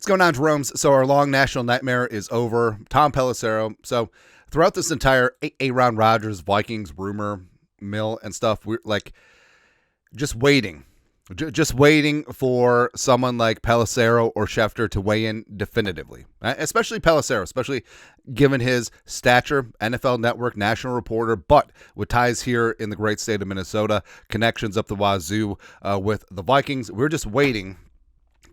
going on, Jerome's? So our long national nightmare is over. Tom Pelissero. So throughout this entire Aaron Rodgers Vikings rumor mill and stuff, we're like just waiting for someone like Pelissero or Schefter to weigh in definitively, especially Pelissero, especially given his stature, NFL Network national reporter, but with ties here in the great state of Minnesota, connections up the wazoo with the Vikings. We're just waiting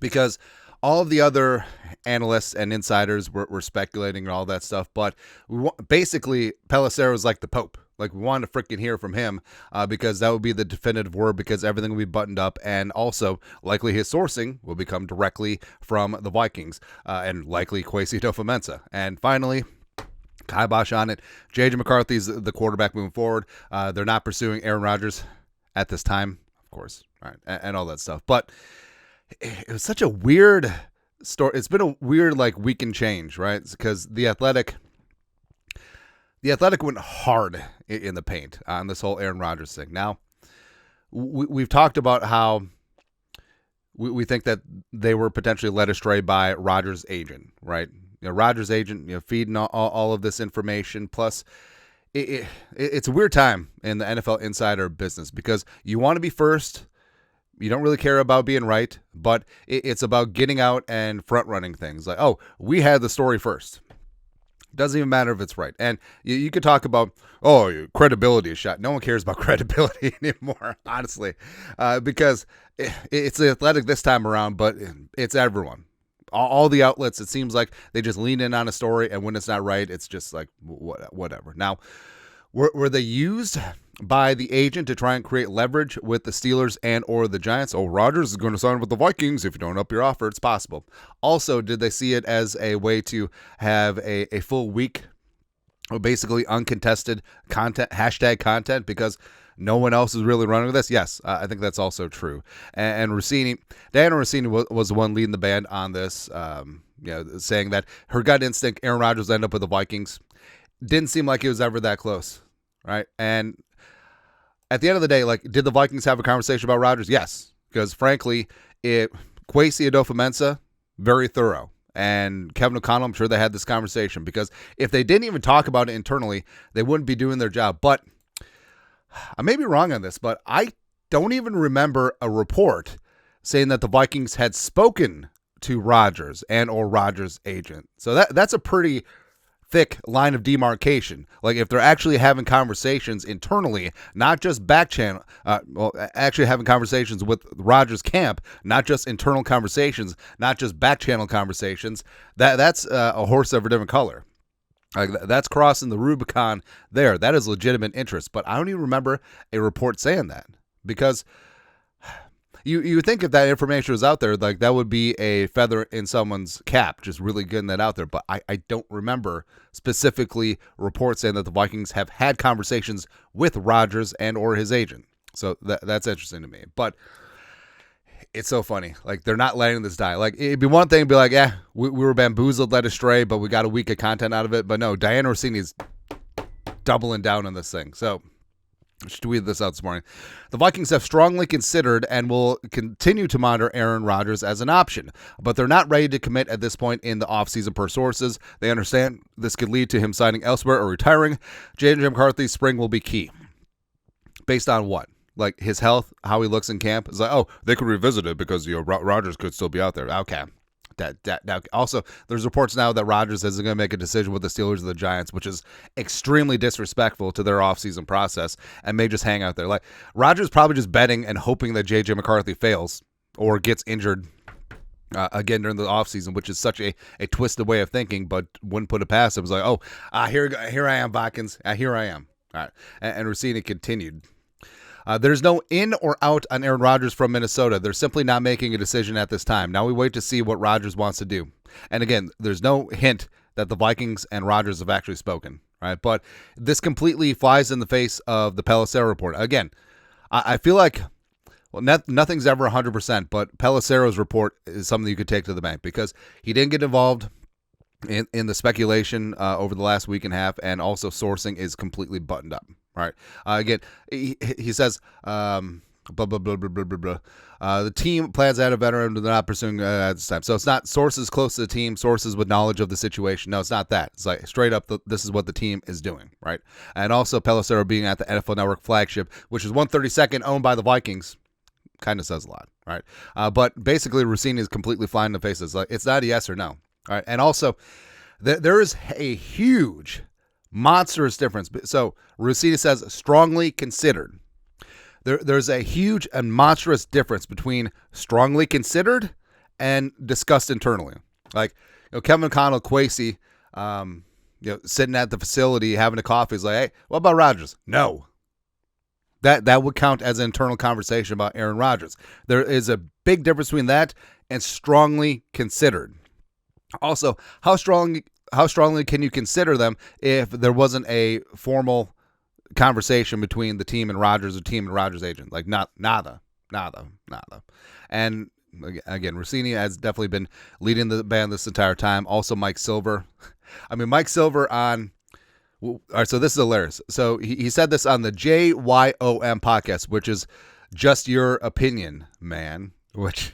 because all of the other analysts and insiders were speculating and all that stuff, but basically Pelissero is like the Pope. Like, we wanted to freaking hear from him because that would be the definitive word, because everything will be buttoned up, and also likely his sourcing will become directly from the Vikings and likely Kwesi Adofo-Mensah. And finally, kibosh on it, JJ McCarthy's the quarterback moving forward. They're not pursuing Aaron Rodgers at this time, of course, all right, and all that stuff. But it was such a weird story. It's been a weird week and change, right? Because the Athletic went hard in the paint on this whole Aaron Rodgers thing. Now, we've talked about how we think that they were potentially led astray by Rodgers' agent, right? Rodgers' agent, feeding all of this information. Plus, it's a weird time in the NFL insider business because you want to be first. You don't really care about being right, but it's about getting out and front running things. Like, oh, we had the story first. Doesn't even matter if it's right. And you could talk about, oh, credibility is shot. No one cares about credibility anymore, honestly, because it's the Athletic this time around, but it's everyone. All the outlets, it seems like they just lean in on a story, and when it's not right, it's just like whatever. Now, were they used by the agent to try and create leverage with the Steelers and or the Giants? Oh, Rodgers is going to sign with the Vikings. If you don't up your offer, it's possible. Also, did they see it as a way to have a full week of basically uncontested content, hashtag content, because no one else is really running with this? Yes, I think that's also true. And Dianna Russini was the one leading the band on this, saying that her gut instinct, Aaron Rodgers end up with the Vikings. Didn't seem like it was ever that close, right? And at the end of the day, did the Vikings have a conversation about Rodgers? Yes, because frankly, Kwesi Adofo-Mensah, very thorough. And Kevin O'Connell, I'm sure they had this conversation, because if they didn't even talk about it internally, they wouldn't be doing their job. But I may be wrong on this, but I don't even remember a report saying that the Vikings had spoken to Rodgers and or Rodgers' agent. So that's a pretty thick line of demarcation. Like, if they're actually having conversations internally, not just back channel, actually having conversations with Rodgers' camp, not just internal conversations, not just back channel conversations, that's a horse of a different color. Like, that's crossing the Rubicon there. That is legitimate interest. But I don't even remember a report saying that, because you would think if that information was out there, that would be a feather in someone's cap, just really getting that out there. But I don't remember specifically reports saying that the Vikings have had conversations with Rodgers and or his agent. So that's interesting to me. But it's so funny. They're not letting this die. It'd be one thing to be like, yeah, we were bamboozled, led astray, but we got a week of content out of it. But no, Dianna Russini is doubling down on this thing. So I just tweeted this out this morning. The Vikings have strongly considered and will continue to monitor Aaron Rodgers as an option, but they're not ready to commit at this point in the offseason per sources. They understand this could lead to him signing elsewhere or retiring. JJ McCarthy's spring will be key. Based on what? His health, how he looks in camp? It's oh, they could revisit it because Rodgers could still be out there. Okay. Now, also, there's reports now that Rodgers isn't going to make a decision with the Steelers or the Giants, which is extremely disrespectful to their offseason process, and may just hang out there. Rodgers probably just betting and hoping that J.J. McCarthy fails or gets injured again during the offseason, which is such a twisted way of thinking, but wouldn't put it past him. It was here I am, Vikings. Here I am. All right. And Russini continued. There's no in or out on Aaron Rodgers from Minnesota. They're simply not making a decision at this time. Now we wait to see what Rodgers wants to do. And again, there's no hint that the Vikings and Rodgers have actually spoken, right? But this completely flies in the face of the Pelissero report. Again, I feel like, nothing's ever 100%, but Pelissero's report is something you could take to the bank, because he didn't get involved in the speculation over the last week and a half, and also sourcing is completely buttoned up. Right. Again, he says blah, blah, blah, blah, blah, blah, blah. The team plans to add a veteran, but they're not pursuing at this time. So it's not sources close to the team, sources with knowledge of the situation. No, it's not that. It's like straight up, this is what the team is doing, right? And also Pelissero being at the NFL Network flagship, which is 132nd, owned by the Vikings, kind of says a lot, right? But basically, Russini is completely flying in the face. It's like, it's not a yes or no, all right? And also, there is a huge, monstrous difference. So Russini says strongly considered. There's a huge and monstrous difference between strongly considered and discussed internally. Like, Kevin O'Connell, Kwesi, sitting at the facility having a coffee is like, hey, what about Rodgers? No. That would count as an internal conversation about Aaron Rodgers. There is a big difference between that and strongly considered. Also, how strongly can you consider them if there wasn't a formal conversation between the team and Rodgers or team and Rodgers agent? Like, nada. And again, Russini has definitely been leading the band this entire time. Also, Mike Silver. Mike Silver on. All right, so this is hilarious. So he said this on the JYOM podcast, which is Just Your Opinion, Man, which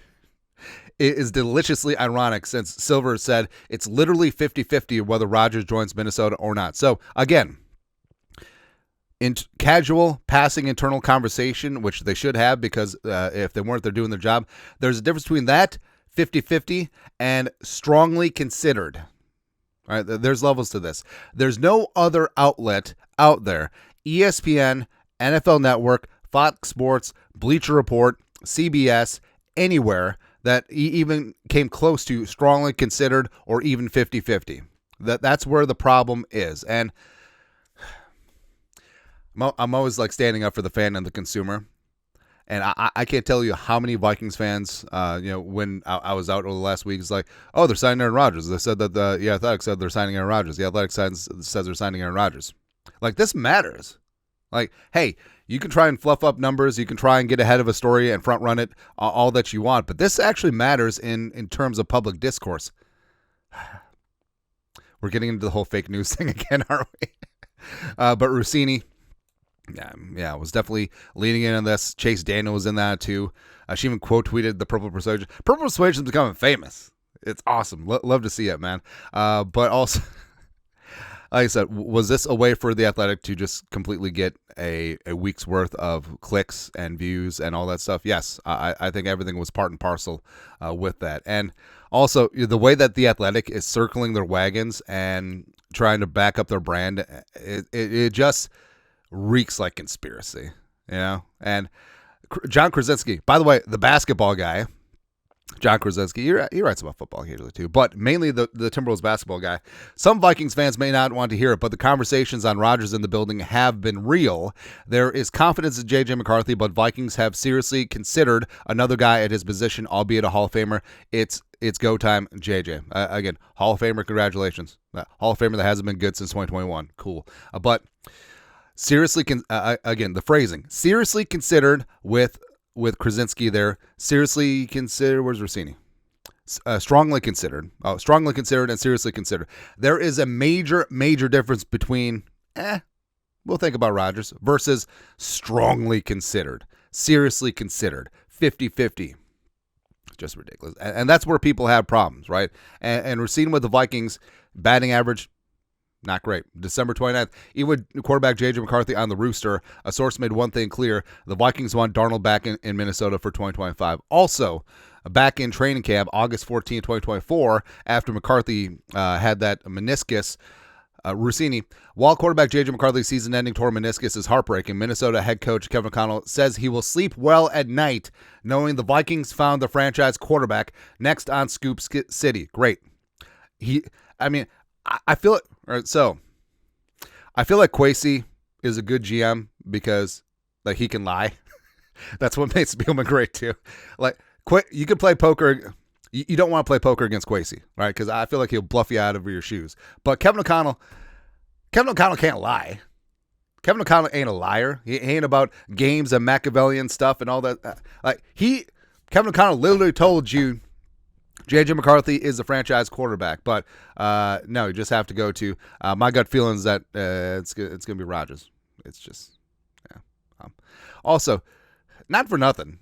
is deliciously ironic since Silver said it's literally 50-50 whether Rodgers joins Minnesota or not. So again, in casual passing internal conversation, which they should have because if they weren't, they're doing their job. There's a difference between that 50-50 and strongly considered. All right, there's levels to this. There's no other outlet out there, ESPN, NFL Network, Fox Sports, Bleacher Report, CBS, anywhere that even came close to strongly considered or even 50-50. That's where the problem is. And I'm always like standing up for the fan and the consumer. And I can't tell you how many Vikings fans, when I was out over the last week, it's like, oh, they're signing Aaron Rodgers. They said that the Athletic said they're signing Aaron Rodgers. The Athletic says they're signing Aaron Rodgers. Like, this matters. Like, hey, you can try and fluff up numbers. You can try and get ahead of a story and front run it all that you want. But this actually matters in terms of public discourse. We're getting into the whole fake news thing again, aren't we? But Russini, yeah, was definitely leaning in on this. Chase Daniel was in that too. She even quote tweeted the Purple Persuasion. Purple Persuasion is becoming famous. It's awesome. Love to see it, man. But also, like I said, was this a way for the Athletic to just completely get a week's worth of clicks and views and all that stuff? Yes, I think everything was part and parcel with that. And also, the way that the Athletic is circling their wagons and trying to back up their brand, it just reeks like conspiracy, And John Krasinski, by the way, the basketball guy, John Krasinski, he writes about football occasionally too, but mainly the Timberwolves basketball guy. Some Vikings fans may not want to hear it, but the conversations on Rodgers in the building have been real. There is confidence in J.J. McCarthy, but Vikings have seriously considered another guy at his position, albeit a Hall of Famer. It's go time, J.J. Again, Hall of Famer, congratulations. Hall of Famer that hasn't been good since 2021. Cool. But seriously, again, the phrasing, seriously considered with Krasinski there. Seriously considered, where's Russini? Strongly considered. Oh, strongly considered and seriously considered. There is a major difference between, we'll think about Rodgers, versus strongly considered, seriously considered, 50-50. Just ridiculous. And that's where people have problems, right? And Russini with the Vikings, batting average, not great. December 29th, even with quarterback J.J. McCarthy on the rooster, a source made one thing clear. The Vikings want Darnold back in Minnesota for 2025. Also, back in training camp, August 14, 2024, after McCarthy had that meniscus, Russini, while quarterback J.J. McCarthy's season-ending torn meniscus is heartbreaking, Minnesota head coach Kevin O'Connell says he will sleep well at night knowing the Vikings found the franchise quarterback next on Scoop City. Great. I feel it. Right, so I feel like Kwesi is a good GM because like he can lie. That's what makes Spielman great too. Like you can play poker. You don't want to play poker against Kwesi, right? Because I feel like he'll bluff you out of your shoes. But Kevin O'Connell can't lie. Kevin O'Connell ain't a liar. He ain't about games and Machiavellian stuff and all that. Kevin O'Connell literally told you J.J. McCarthy is the franchise quarterback, but no, you just have to go to my gut feeling is that it's going to be Rodgers. It's just, yeah. Also, not for nothing.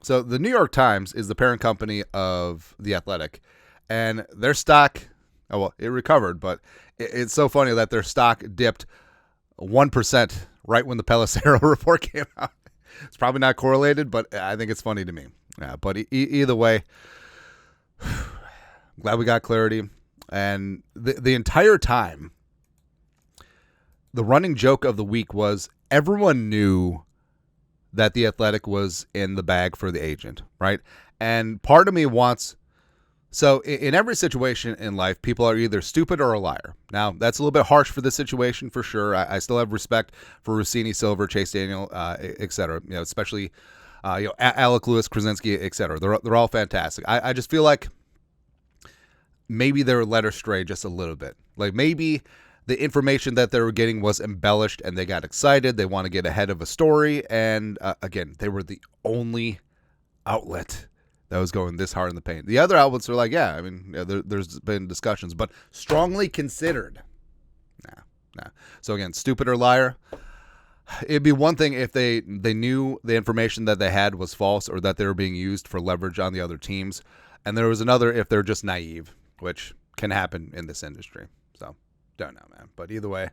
So the New York Times is the parent company of The Athletic, and their stock, oh, well, it recovered, but it's so funny that their stock dipped 1% right when the Pelissero report came out. It's probably not correlated, but I think it's funny to me. Yeah, but either way, glad we got clarity. And the entire time, the running joke of the week was everyone knew that The Athletic was in the bag for the agent, right? And part of me wants... So in every situation in life, people are either stupid or a liar. Now, that's a little bit harsh for this situation, for sure. I still have respect for Russini, Silver, Chase Daniel, et cetera, especially Alec Lewis, Krasinski, et cetera. They're all fantastic. I just feel like maybe they were led astray just a little bit. Like maybe the information that they were getting was embellished and they got excited. They want to get ahead of a story. And again, they were the only outlet that was going this hard in the paint. The other outlets are like, yeah, I mean, there's been discussions, but strongly considered. Nah. So again, stupid or liar. It'd be one thing if they knew the information that they had was false or that they were being used for leverage on the other teams. And there was another if they're just naive, which can happen in this industry. So don't know, man. But either way,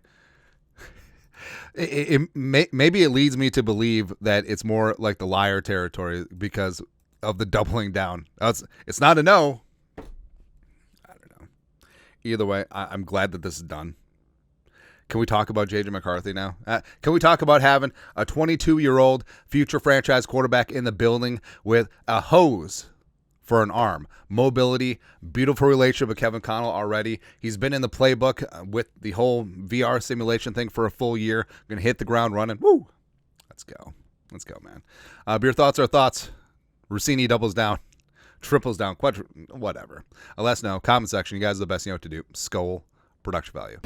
maybe it leads me to believe that it's more like the liar territory because of the doubling down. It's not a no. I don't know. Either way, I'm glad that this is done. Can we talk about J.J. McCarthy now? Can we talk about having a 22-year-old future franchise quarterback in the building with a hose for an arm? Mobility, beautiful relationship with Kevin Connell already. He's been in the playbook with the whole VR simulation thing for a full year. Going to hit the ground running. Woo! Let's go, man. Your thoughts are thoughts. Russini doubles down, triples down, whatever. Let us know. Comment section. You guys are the best. You know what to do. Skull production value.